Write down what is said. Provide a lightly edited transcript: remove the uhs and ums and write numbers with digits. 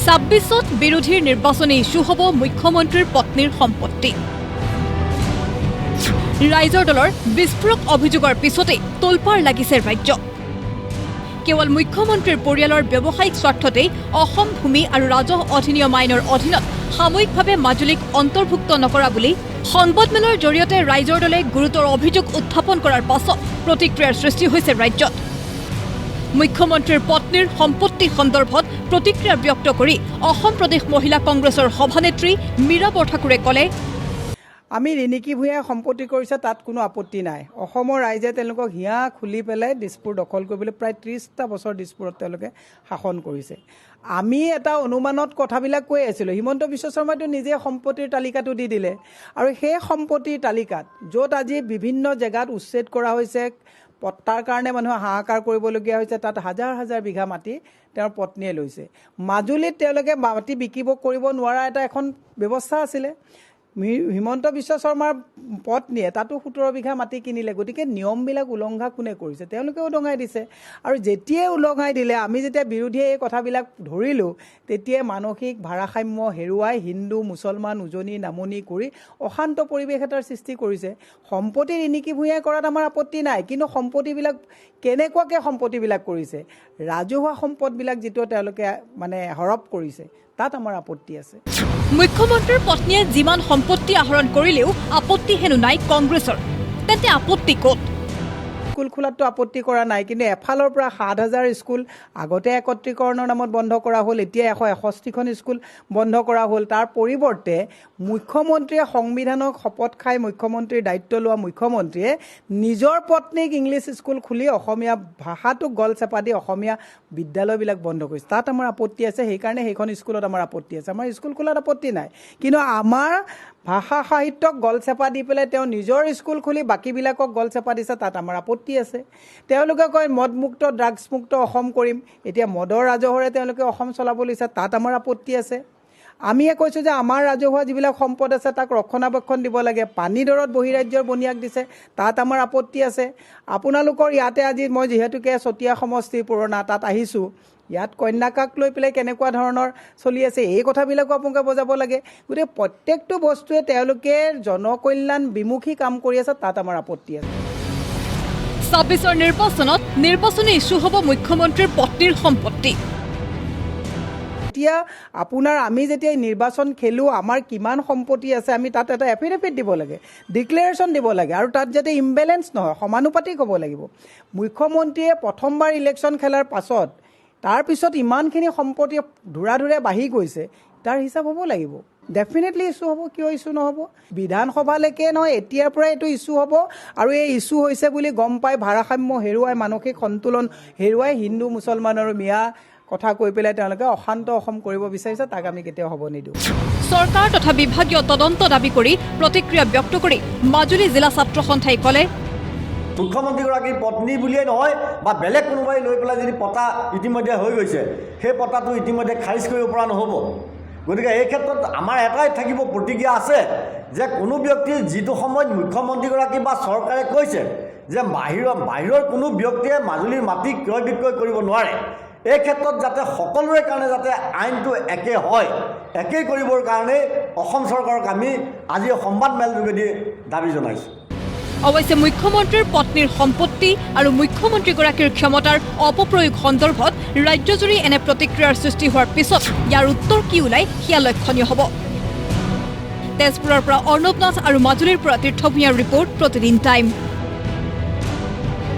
26ত বিৰোধীৰ নিৰ্বাচনী ইস্যু হ'ব মুখ্যমন্ত্ৰীৰ পত্নীৰ সম্পত্তি। ৰাইজৰ দলৰ বিস্ফোৰক অভিযোগৰ পিছতে তোলপাৰ লাগিছে ৰাজ্য। কেৱল মুখ্যমন্ত্ৰীৰ পৰিয়ালৰ ব্যৱসায়িক স্বাৰ্থতেই অসম ভূমি আৰু ৰাজহ অধিনিয়ম আইনৰ অধীনত সাময়িকভাৱে মাজুলীক অন্তৰ্ভুক্ত নকৰা বুলি সংবাদমেলৰ জৰিয়তে ৰাইজৰ দলে গুৰুতৰ অভিযোগ উত্থাপন কৰাৰ পাছত প্ৰতিক্ৰিয়াৰ সৃষ্টি হৈছে ৰাজ্যত। মুখ্যমন্ত্ৰীৰ পত্নীৰ সম্পত্তি সন্দৰ্ভত প্ৰতিক্ৰিয়া ব্যক্ত কৰি অসম প্ৰদেশ মহিলা কংগ্ৰেছৰ সভানেত্ৰী মীৰা বৰঠাকুৰে ক'লে, আমি ৰিণিকী ভূঞাই সম্পত্তি কৰিছে, তাত কোনো আপত্তি নাই। অসমৰ ৰাইজে তেওঁলোকক হিয়া খুলি পেলাই দিছপুৰ দখল কৰিবলৈ প্ৰায় 30টা বছৰ দিছপুৰত তেওঁলোকে শাসন কৰিছে। আমি এটা অনুমানত কথাবিলাক কৈ আছিলোঁ। হিমন্ত বিশ্ব শৰ্মাইতো নিজে সম্পত্তিৰ তালিকাটো দি দিলে, আৰু সেই সম্পত্তিৰ তালিকাত য'ত আজি বিভিন্ন জেগাত উচ্ছেদ কৰা হৈছে, পট্টাৰ কাৰণে মানুহে হাহাকাৰ কৰিবলগীয়া হৈছে, তাত হাজাৰ হাজাৰ বিঘা মাটি তেওঁৰ পত্নীয়ে লৈছে। মাজুলীত তেওঁলোকে মাটি বিকিব কৰিব নোৱাৰা এখন ব্যৱস্থা আছিলে। হিমন্ত বিশ্ব শৰ্মাৰ পত্নীয়ে তাতো 17 বিঘা মাটি কিনিলে। গতিকে নিয়মবিলাক উলংঘা কোনে কৰিছে? তেওঁলোকে উলংঘাই দিছে। আৰু যেতিয়াই উলংঘাই দিলে, আমি যেতিয়া বিৰোধীয়ে এই কথাবিলাক ধৰিলোঁ, তেতিয়াই মানসিক ভাৰসাম্য হেৰুৱাই হিন্দু মুছলমান উজনি নামনি কৰি অশান্ত পৰিৱেশ এটাৰ সৃষ্টি কৰিছে। সম্পত্তি ৰিণিকী ভূঞাই কৰাত আমাৰ আপত্তি নাই, কিন্তু সম্পত্তিবিলাক কেনেকুৱাকৈ সম্পত্তিবিলাক কৰিছে, ৰাজহুৱা সম্পদবিলাক যিটো তেওঁলোকে হৰপ কৰিছে, তাত আমাৰ আপত্তি আছে। মুখ্যমন্ত্ৰীৰ পত্নীয়ে যিমান সম্পত্তি আহৰণ কৰিলেও আপত্তি হেনো নাই কংগ্ৰেছৰ। তেন্তে আপত্তি ক'ত? স্কুল খোলাততো আপত্তি কৰা নাই, কিন্তু এফালৰ পৰা 7,000 স্কুল আগতে একত্ৰীকৰণৰ নামত বন্ধ কৰা হ'ল, এতিয়া 161খন স্কুল বন্ধ কৰা হ'ল। তাৰ পৰিৱৰ্তে মুখ্যমন্ত্ৰীয়ে সংবিধানক শপত খাই মুখ্যমন্ত্ৰীৰ দায়িত্ব লোৱা মুখ্যমন্ত্ৰীয়ে নিজৰ পত্নীক ইংলিছ স্কুল খুলি অসমীয়া ভাষাটোক গল চেপা দি অসমীয়া বিদ্যালয়বিলাক বন্ধ কৰিছে। তাত আমাৰ আপত্তি আছে, সেইকাৰণে সেইখন স্কুলত আমাৰ আপত্তি আছে। আমাৰ স্কুল খোলাত আপত্তি নাই, কিন্তু আমাৰ ভাষা সাহিত্যক গলচেপা দি পেলাই তেওঁ নিজৰ স্কুল খুলি বাকীবিলাকক গলচেপা দিছে, তাত আমাৰ আপত্তি আছে। তেওঁলোকে কয় মদমুক্ত ড্ৰাগছমুক্ত অসম কৰিম, এতিয়া মদৰ ৰাজহৰে তেওঁলোকে অসম চলাব লৈছে, তাত আমাৰ আপত্তি আছে। আমিয়ে কৈছোঁ যে আমাৰ ৰাজহুৱা যিবিলাক সম্পদ আছে তাক ৰক্ষণাবেক্ষণ দিব লাগে। পানী দৰত বহিৰাজ্যৰ বনিয়াক দিছে, তাত আমাৰ আপত্তি আছে। আপোনালোকৰ ইয়াতে আজি মই যিহেতুকে চতিয়া সমষ্টিৰ পুৰণা, তাত আহিছোঁ, ইয়াত কন্যাকাক লৈ পেলাই কেনেকুৱা ধৰণৰ চলি আছে, এই কথাবিলাকো আপোনালোকে বজাব লাগে। গতিকে প্ৰত্যেকটো বস্তুৱে তেওঁলোকে জনকল্যাণ বিমুখী কাম কৰি আছে, তাত আমাৰ আপত্তি আছে। 26ৰ নিৰ্বাচনত নিৰ্বাচনী ইস্যু হ'ব মুখ্যমন্ত্ৰীৰ পত্নীৰ সম্পত্তি। এতিয়া আমি যেতিয়া নিৰ্বাচন খেলোঁ, আমাৰ কিমান সম্পত্তি আছে, আমি তাত এটা এফিডেভিট দিব লাগে, ডিক্লেৰেশ্যন দিব লাগে, আৰু তাত যাতে ইমবেলেঞ্চ নহয়, সমানুপাতিক হ'ব লাগিব। মুখ্যমন্ত্ৰীয়ে প্ৰথমবাৰ ইলেকশ্যন খেলাৰ পাছত তাৰপিছত ইমানখিনি সম্পত্তি ধুৰা বাঢ়ি গৈছে, তাৰ হিচাপ হ'ব লাগিব। ডেফিনেটলি ইছ্যু হ'ব, কিয় ইছ্যু নহ'ব? বিধানসভালৈকে নহয়, এতিয়াৰ পৰাই এইটো ইছ্যু হ'ব। আৰু এই ইছ্যু হৈছে বুলি গম পাই ভাৰসাম্য হেৰুৱাই, মানসিক সন্তুলন হেৰুৱাই হিন্দু মুছলমান আৰু মিয়া কথা কৈ পেলাই তেওঁলোকে অশান্ত অসম কৰিব বিচাৰিছে, তাক আমি কেতিয়াও হ'ব নিদিওঁ। চৰকাৰ তথা বিভাগীয় তদন্ত দাবী কৰি প্ৰতিক্ৰিয়া ব্যক্ত কৰি মাজুলী জিলা ছাত্ৰ সন্থাই ক'লে, মুখ্যমন্ত্ৰীগৰাকীৰ পত্নী বুলিয়েই নহয় বা বেলেগ কোনোবাই লৈ পেলাই যদি পতা ইতিমধ্যে হৈ গৈছে, সেই পতাটো ইতিমধ্যে খাৰিজ কৰিব পৰা নহ'ব। গতিকে এই ক্ষেত্ৰত আমাৰ এটাই থাকিব প্ৰতিজ্ঞা আছে যে কোনো ব্যক্তিৰ যিটো সময়ত মুখ্যমন্ত্ৰীগৰাকী বা চৰকাৰে কৈছে যে বাহিৰৰ কোনো ব্যক্তিয়ে মাজুলীৰ মাটি ক্ৰয় বিক্ৰয় কৰিব নোৱাৰে, এই ক্ষেত্ৰত যাতে সকলোৰে কাৰণে যাতে আইনটো একে হয়, একেই কৰিবৰ কাৰণে অসম চৰকাৰক আমি আজি সংবাদমেল যোগেদি দাবী জনাইছোঁ। অৱশ্যে মুখ্যমন্ত্ৰীৰ পত্নীৰ সম্পত্তি আৰু মুখ্যমন্ত্ৰীগৰাকীৰ ক্ষমতাৰ অপপ্ৰয়োগ সন্দৰ্ভত ৰাজ্যজুৰি এনে প্ৰতিক্ৰিয়াৰ সৃষ্টি হোৱাৰ পিছত ইয়াৰ উত্তৰ কি ওলায় সেয়া লক্ষণীয় হ'ব। তেজপুৰৰ পৰা অৰ্ণৱ নাথ আৰু মাজুলীৰ পৰা তীৰ্থ ভূঞাৰ ৰিপৰ্ট, প্ৰতিদিন টাইম।